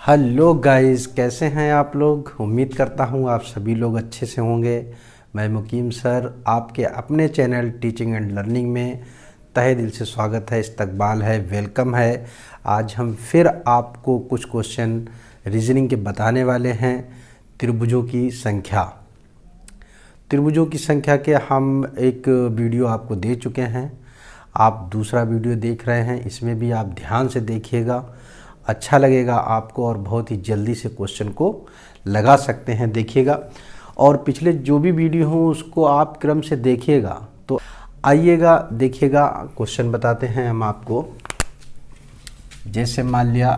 Hello guys, कैसे हैं आप लोग। उम्मीद करता हूं आप सभी लोग अच्छे से होंगे। मैं मुकीम सर आपके अपने चैनल टीचिंग एंड लर्निंग में तहे दिल से स्वागत है, इस्तकबाल है, वेलकम है। आज हम फिर आपको कुछ क्वेश्चन रीजनिंग के बताने वाले हैं। त्रिभुजों की संख्या, त्रिभुजों की संख्या के हम एक वीडियो आपको दे चुके हैं। आप दूसरा वीडियो देख रहे हैं, इसमें भी आप ध्यान से देखिएगा, अच्छा लगेगा आपको और बहुत ही जल्दी से क्वेश्चन को लगा सकते हैं। देखिएगा और पिछले जो भी वीडियो हो उसको आप क्रम से देखिएगा। तो आइएगा देखिएगा, क्वेश्चन बताते हैं हम आपको। जैसे मान लिया,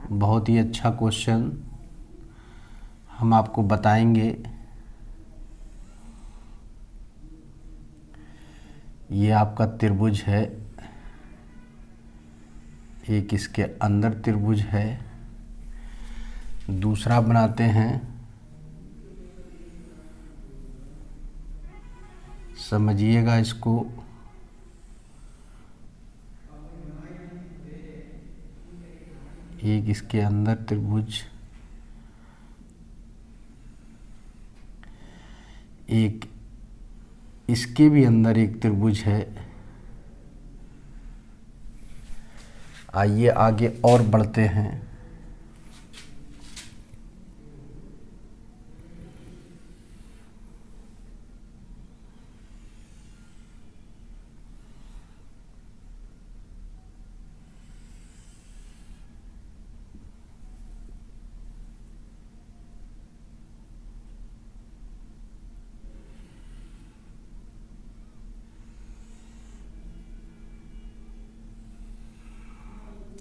बहुत ही अच्छा क्वेश्चन हम आपको बताएंगे। ये आपका त्रिभुज है, एक इसके अंदर त्रिभुज है, दूसरा बनाते हैं। समझिएगा इसको। एक इसके अंदर त्रिभुज, एक इसके भी अंदर एक त्रिभुज है। आइए आगे और बढ़ते हैं।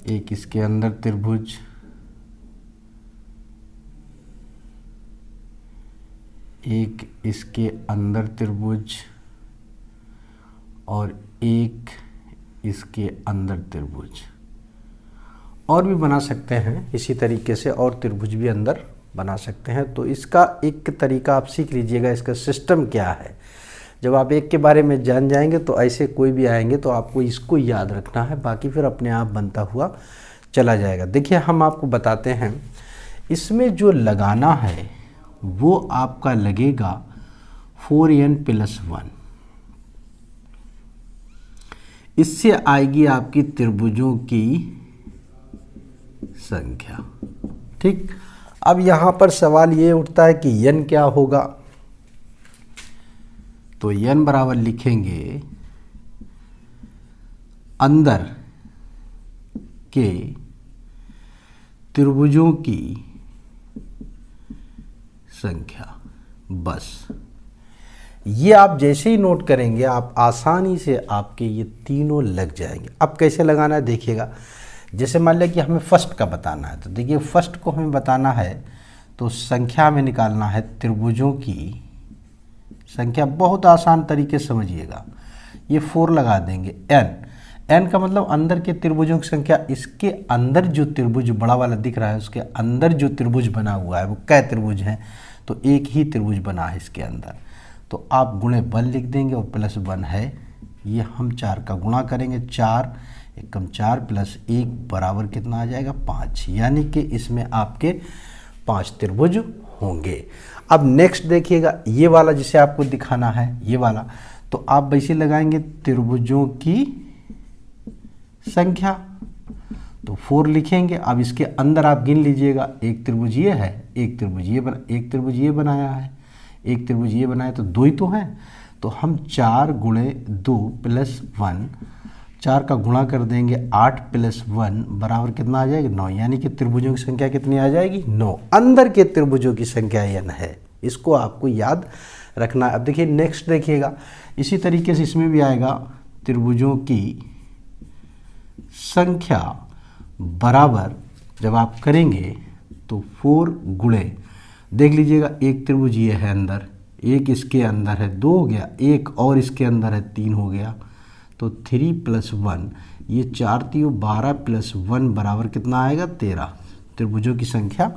एक इसके अंदर त्रिभुज, एक इसके अंदर त्रिभुज और एक इसके अंदर त्रिभुज। और भी बना सकते हैं इसी तरीके से, और त्रिभुज भी अंदर बना सकते हैं। तो इसका एक तरीका आप सीख लीजिएगा, इसका सिस्टम क्या है। जब आप एक के बारे में जान जाएंगे तो ऐसे कोई भी आएंगे तो आपको इसको याद रखना है, बाकी फिर अपने आप बनता हुआ चला जाएगा। देखिए हम आपको बताते हैं, इसमें जो लगाना है वो आपका लगेगा 4n+1। इससे आएगी आपकी त्रिभुजों की संख्या। ठीक, अब यहां पर सवाल ये उठता है कि n क्या होगा। तो n बराबर लिखेंगे अंदर के त्रिभुजों की संख्या। बस ये आप जैसे ही नोट करेंगे आप आसानी से आपके ये तीनों लग जाएंगे। अब कैसे लगाना है देखिएगा। जैसे मान लिया कि हमें फर्स्ट का बताना है, तो देखिए फर्स्ट को हमें बताना है तो संख्या में निकालना है त्रिभुजों की संख्या। बहुत आसान तरीके से समझिएगा, ये 4 लगा देंगे। n का मतलब अंदर के त्रिभुजों की संख्या। इसके अंदर जो त्रिभुज बड़ा वाला दिख रहा है उसके अंदर जो त्रिभुज बना हुआ है वो कै त्रिभुज हैं, तो एक ही त्रिभुज बना है इसके अंदर। तो आप गुणे 1 लिख देंगे और +1 है। ये हम 4 का गुणा करेंगे, 4 एकम 4 + 1 बराबर कितना आ जाएगा 5। यानी कि इसमें आपके 5 त्रिभुज होंगे। अब नेक्स्ट देखिएगा, ये वाला जिसे आपको दिखाना है, ये वाला, तो आप वैसे लगाएंगे त्रिभुजों की संख्या। तो 4 लिखेंगे। अब इसके अंदर आप गिन लीजिएगा, एक त्रिभुज ये है, एक त्रिभुज ये एक त्रिभुज ये बनाया है, एक त्रिभुज ये बनाया, तो 2 ही तो हैं। तो हम 4 × 2 + 1, 4 का गुणा कर देंगे, 8 + 1 बराबर कितना आ जाएगा 9। यानी कि त्रिभुजों की संख्या कितनी आ जाएगी 9। अंदर के त्रिभुजों की संख्या n है, इसको आपको याद रखना है। अब देखिए नेक्स्ट देखिएगा, इसी तरीके से इसमें भी आएगा त्रिभुजों की संख्या बराबर, जब आप करेंगे तो 4 गुणे, देख लीजिएगा एक त्रिभुज ये है अंदर, एक इसके अंदर है 2 हो गया, एक और इसके अंदर है 3 हो गया। तो 3 + 1, ये 4 3 12 + 1 बराबर कितना आएगा 13। त्रिभुजों की संख्या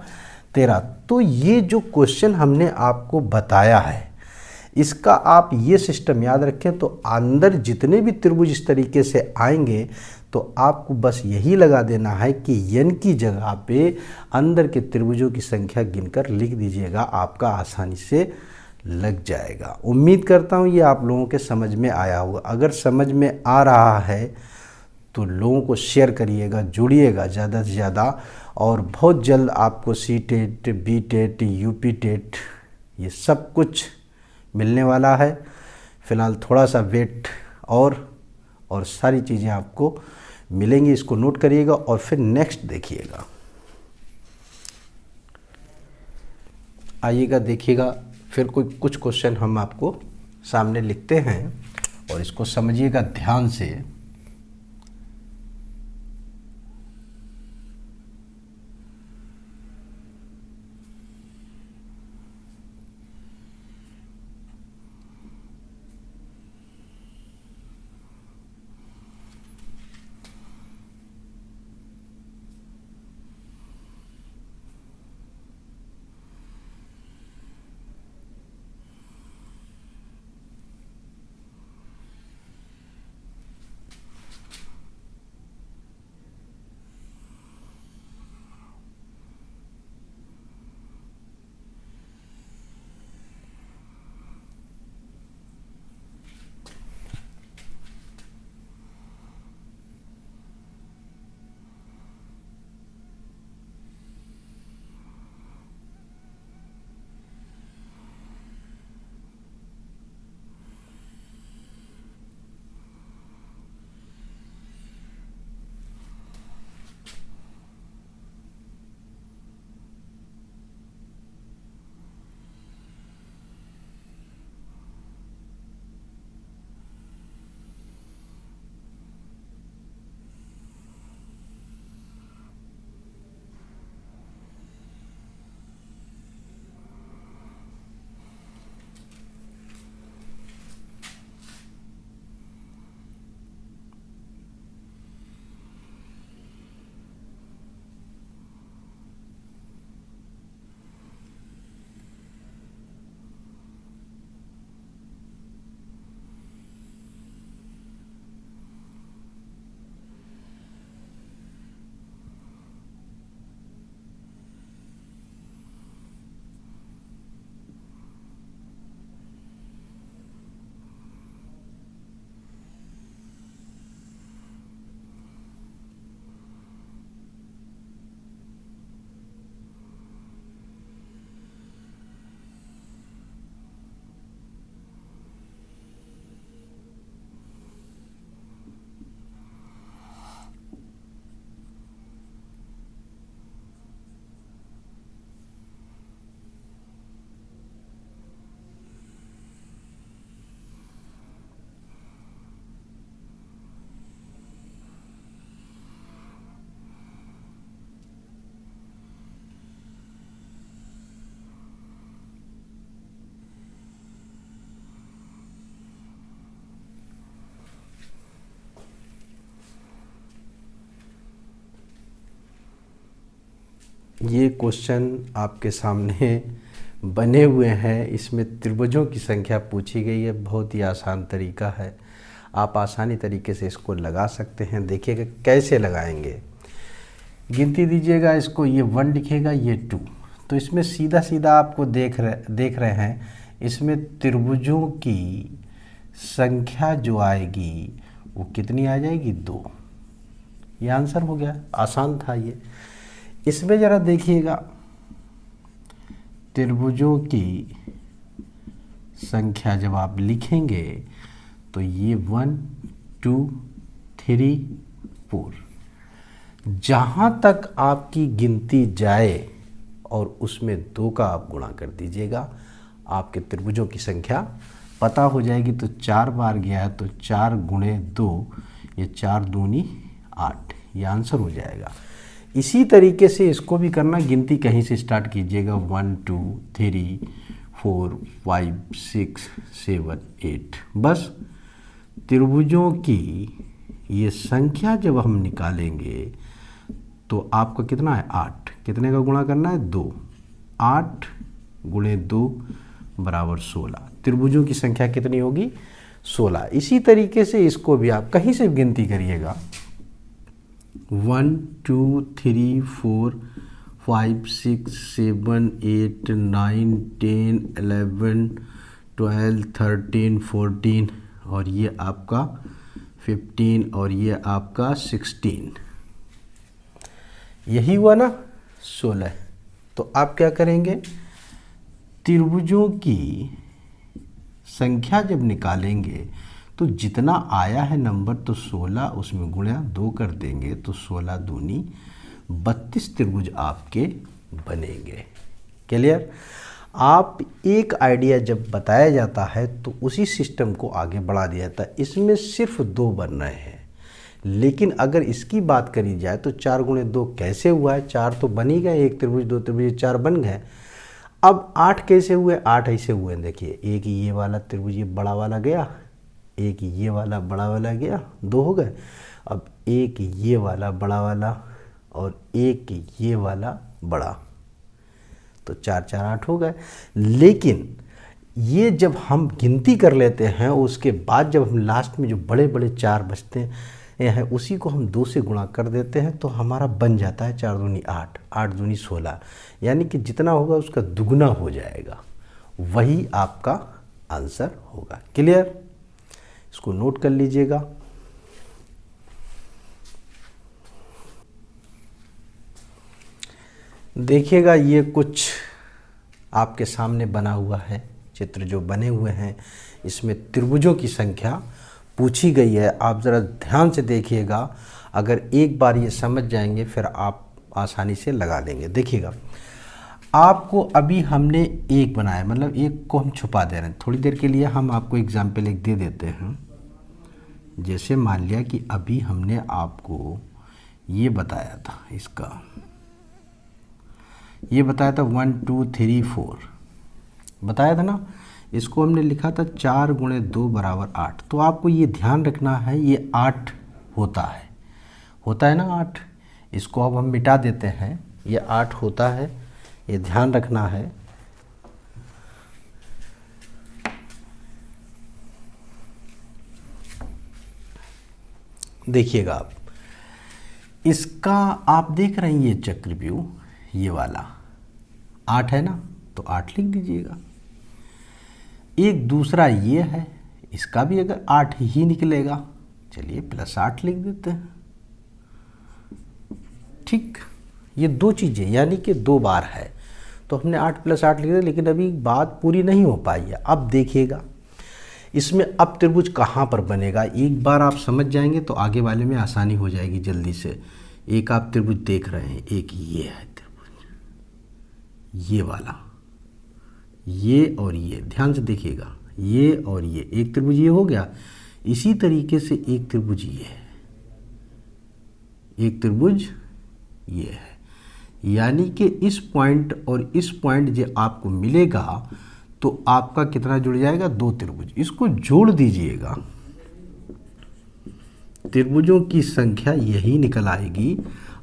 13। तो ये जो क्वेश्चन हमने आपको बताया है इसका आप ये सिस्टम याद रखें, तो अंदर जितने भी त्रिभुज इस तरीके से आएंगे तो आपको बस यही लगा देना है कि n की जगह पे अंदर के त्रिभुजों की संख्या गिनकर लिख दीजिएगा, आपका आसानी से लग जाएगा। उम्मीद करता हूँ ये आप लोगों के समझ में आया होगा। अगर समझ में आ रहा है तो लोगों को शेयर करिएगा, जुड़िएगा ज़्यादा से ज़्यादा, और बहुत जल्द आपको C TET, B TET, UP TET ये सब कुछ मिलने वाला है। फ़िलहाल थोड़ा सा वेट और सारी चीज़ें आपको मिलेंगी, इसको नोट करिएगा और फिर नेक्स्ट देखिएगा। आइएगा देखिएगा, फिर कुछ क्वेश्चन हम आपको सामने लिखते हैं और इसको समझिएगा ध्यान से। ये क्वेश्चन आपके सामने बने हुए हैं, इसमें त्रिभुजों की संख्या पूछी गई है। बहुत ही आसान तरीका है, आप आसानी तरीके से इसको लगा सकते हैं। देखिएगा कैसे लगाएंगे, गिनती दीजिएगा इसको, ये 1 लिखेगा, ये 2, तो इसमें सीधा सीधा आपको देख रहे हैं, इसमें त्रिभुजों की संख्या जो आएगी वो कितनी आ जाएगी, 2। ये आंसर हो गया, आसान था ये। इसमें ज़रा देखिएगा, त्रिभुजों की संख्या जब आप लिखेंगे तो ये 1 2 3 4, जहाँ तक आपकी गिनती जाए और उसमें 2 का आप गुणा कर दीजिएगा, आपके त्रिभुजों की संख्या पता हो जाएगी। तो 4 बार गया है तो 4 गुणे 2, ये 4 दूनी 8, ये आंसर हो जाएगा। इसी तरीके से इसको भी करना, गिनती कहीं से स्टार्ट कीजिएगा, 1 2 3 4 5 6 7 8। बस त्रिभुजों की ये संख्या जब हम निकालेंगे तो आपका कितना है, 8। कितने का गुणा करना है, 2। 8 गुणे 2 बराबर 16। त्रिभुजों की संख्या कितनी होगी? 16। इसी तरीके से इसको भी आप कहीं से गिनती करिएगा, 1 2 3 4 5 6 7 8 9 10 11 12 13 14 और ये आपका 15 और ये आपका 16, यही हुआ ना 16। तो आप क्या करेंगे, त्रिभुजों की संख्या जब निकालेंगे तो जितना आया है नंबर तो 16, उसमें गुणा 2 कर देंगे तो 16 दूनी 32 त्रिभुज आपके बनेंगे। क्लियर? आप एक आइडिया जब बताया जाता है तो उसी सिस्टम को आगे बढ़ा दिया जाता है। इसमें सिर्फ 2 बन रहे हैं, लेकिन अगर इसकी बात करी जाए तो 4 गुणे 2 कैसे हुआ है? 4 तो बन ही गए, एक त्रिभुज 2 त्रिभुज 4 बन गए। अब 8 कैसे हुए? 8 ऐसे हुए, देखिए एक ये वाला त्रिभुज ये बड़ा वाला गया, एक ये वाला बड़ा वाला गया, 2 हो गए। अब एक ये वाला बड़ा वाला और एक ये वाला बड़ा, तो 4 4 8 हो गए। लेकिन ये जब हम गिनती कर लेते हैं उसके बाद जब हम लास्ट में जो बड़े बड़े 4 बचते हैं उसी को हम 2 से गुणा कर देते हैं तो हमारा बन जाता है 4 दूनी 8, 8 दूनी 16, यानी कि जितना होगा उसका दुगना हो जाएगा, वही आपका आंसर होगा। क्लियर? इसको नोट कर लीजिएगा। देखिएगा ये कुछ आपके सामने बना हुआ है चित्र, जो बने हुए हैं इसमें त्रिभुजों की संख्या पूछी गई है। आप ज़रा ध्यान से देखिएगा, अगर एक बार ये समझ जाएंगे फिर आप आसानी से लगा लेंगे। देखिएगा, आपको अभी हमने एक बनाया, मतलब एक को हम छुपा दे रहे हैं। थोड़ी देर के लिए हम आपको एग्जाम्पल एक दे देते हैं। जैसे मान लिया कि अभी हमने आपको ये बताया था, इसका ये बताया था 1 2 3 4 बताया था ना, इसको हमने लिखा था 4 गुणे 2 बराबर 8। तो आपको ये ध्यान रखना है ये 8 होता है ना 8। इसको अब हम मिटा देते हैं, ये 8 होता है, ये ध्यान रखना है। देखिएगा आप, इसका आप देख रहे हैं ये चक्रव्यूह, ये वाला 8 है ना, तो 8 लिख दीजिएगा। एक दूसरा ये है, इसका भी अगर 8 ही निकलेगा, चलिए +8 लिख देते हैं। ठीक, ये 2 चीज़ें यानी कि 2 बार है, तो हमने 8 + 8 लिख दिया। लेकिन अभी बात पूरी नहीं हो पाई है। अब देखिएगा इसमें अब त्रिभुज कहाँ पर बनेगा, एक बार आप समझ जाएंगे तो आगे वाले में आसानी हो जाएगी जल्दी से। एक आप त्रिभुज देख रहे हैं, एक ये है त्रिभुज, ये वाला, ये और ये, ध्यान से देखिएगा, ये और ये, एक त्रिभुज ये हो गया। इसी तरीके से एक त्रिभुज ये है, एक त्रिभुज ये है, यानी कि इस पॉइंट और इस पॉइंट जो आपको मिलेगा तो आपका कितना जुड़ जाएगा, 2 त्रिभुज। इसको जोड़ दीजिएगा, त्रिभुजों की संख्या यही निकल आएगी,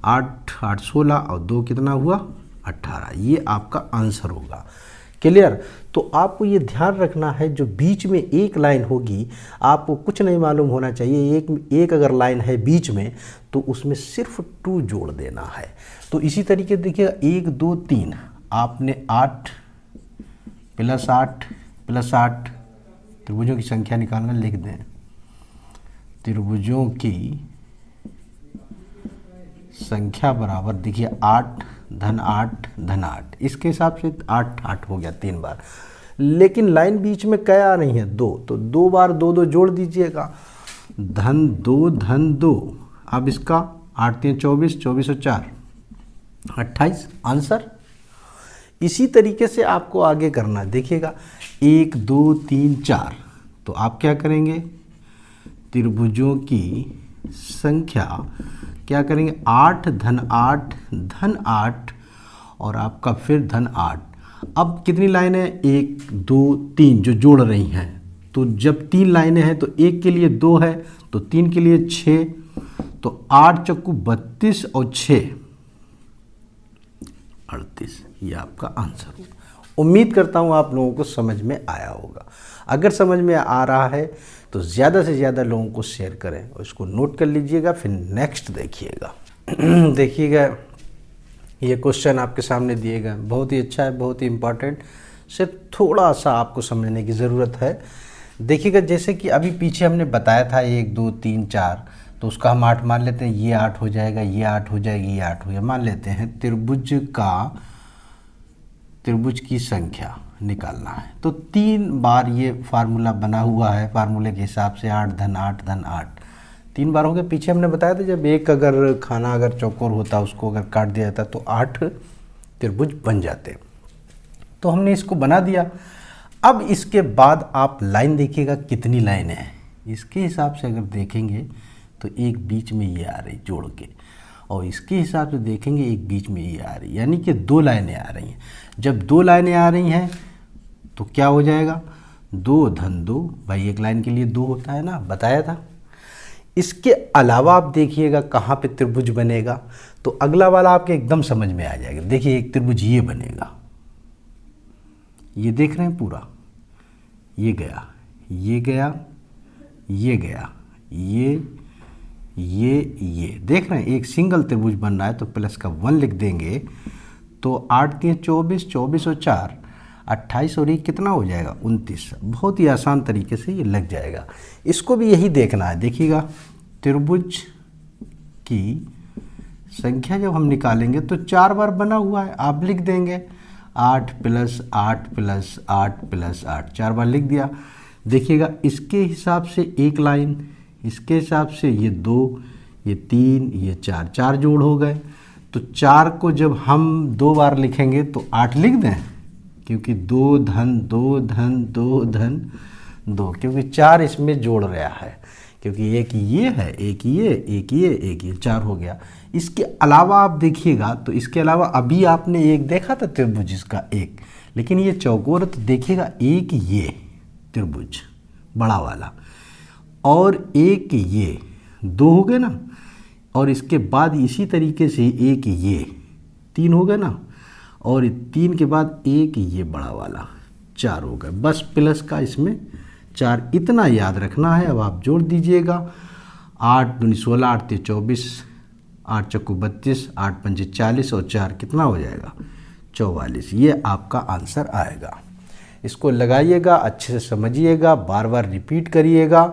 8 8 16 और 2 कितना हुआ, 18। ये आपका आंसर होगा। क्लियर? तो आपको ये ध्यान रखना है, जो बीच में एक लाइन होगी आपको कुछ नहीं मालूम होना चाहिए। एक अगर लाइन है बीच में तो उसमें सिर्फ 2 जोड़ देना है। तो इसी तरीके देखिएगा, 1 2 3 आपने 8 + 8 + 8 त्रिभुजों की संख्या निकालना, लिख दें त्रिभुजों की संख्या बराबर, देखिए 8 धन 8 धन 8, इसके हिसाब से 8 8 हो गया 3 बार। लेकिन लाइन बीच में क्या आ रही है, 2, तो 2 बार 2 2 जोड़ दीजिएगा, धन 2 धन 2। अब इसका 8 3 24, 24 और 4 28, आंसर। इसी तरीके से आपको आगे करना। देखिएगा 1 2 3 4, तो आप क्या करेंगे, त्रिभुजों की संख्या क्या करेंगे, 8 धन 8 धन 8 और आपका फिर धन 8। अब कितनी लाइनें हैं, 1 2 3 जो जोड़ रही हैं। तो जब 3 लाइनें हैं तो 1 के लिए 2 है, तो 3 के लिए 6, तो 8 चक्कू 32 और 6 38, ये आपका आंसर हो। उम्मीद करता हूँ आप लोगों को समझ में आया होगा। अगर समझ में आ रहा है तो ज़्यादा से ज़्यादा लोगों को शेयर करें और इसको नोट कर लीजिएगा। फिर नेक्स्ट देखिएगा। देखिएगा ये क्वेश्चन आपके सामने दिए गए, बहुत ही अच्छा है, बहुत ही इम्पॉर्टेंट, सिर्फ थोड़ा सा आपको समझने की ज़रूरत है। देखिएगा जैसे कि अभी पीछे हमने बताया था 1 2 3 4, तो उसका हम 8 मान लेते हैं, ये 8 हो जाएगा, ये 8 हो जाएगी, ये 8 हो जाएगा। मान लेते हैं त्रिभुज की संख्या निकालना है तो 3 बार ये फार्मूला बना हुआ है, फार्मूले के हिसाब से 8 धन 8 धन 8 3 बार हो गए। पीछे हमने बताया था जब एक अगर खाना अगर चौकोर होता उसको अगर काट दिया जाता तो 8 त्रिभुज बन जाते। तो हमने इसको बना दिया। अब इसके बाद आप लाइन देखिएगा कितनी लाइनें हैं, इसके हिसाब से अगर देखेंगे तो एक बीच में ये आ रही जोड़ के, और इसके हिसाब से देखेंगे एक बीच में ये आ रही, यानी कि 2 लाइनें आ रही हैं। जब 2 लाइनें आ रही हैं तो क्या हो जाएगा, 2 धन 2, भाई एक लाइन के लिए 2 होता है ना, बताया था। इसके अलावा आप देखिएगा कहाँ पे त्रिभुज बनेगा, तो अगला वाला आपके एकदम समझ में आ जाएगा। देखिए एक त्रिभुज ये बनेगा, ये देख रहे हैं पूरा, ये गया, ये गया, ये गया, ये देख रहे हैं, एक सिंगल त्रिभुज बन रहा है। तो प्लस का 1 लिख देंगे तो 8 3 24, 24 और 4 28 और 1 कितना हो जाएगा, 29। बहुत ही आसान तरीके से ये लग जाएगा। इसको भी यही देखना है। देखिएगा त्रिभुज की संख्या जब हम निकालेंगे तो 4 बार बना हुआ है, आप लिख देंगे 8 + 8 + 8 + 8, 4 बार लिख दिया। देखिएगा इसके हिसाब से एक लाइन, इसके हिसाब से ये 2, ये 3, ये 4, 4 जोड़ हो गए। तो 4 को जब हम 2 बार लिखेंगे तो 8 लिख दें, क्योंकि 2 धन 2 धन 2 धन 2, क्योंकि 4 इसमें जोड़ रहा है, क्योंकि एक ये है, एक ये, एक ये, एक ये, 4 हो गया। इसके अलावा आप देखिएगा तो इसके अलावा अभी आपने एक देखा था त्रिभुज इसका एक, लेकिन ये चौकोर, तो देखिएगा एक ये त्रिभुज बड़ा वाला और एक ये, 2 हो गए ना, और इसके बाद इसी तरीके से एक ये, 3 हो गए ना, और 3 के बाद एक ये बड़ा वाला, 4 हो गए। बस प्लस का इसमें 4 इतना याद रखना है। अब आप जोड़ दीजिएगा, 8 दूनी 16, 8 3 24, 8 चौको 32, 8 पंजे 40 और 4 कितना हो जाएगा, 44। ये आपका आंसर आएगा। इसको लगाइएगा, अच्छे से समझिएगा, बार बार रिपीट करिएगा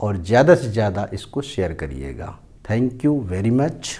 और ज़्यादा से ज़्यादा इसको शेयर करिएगा। Thank you very much.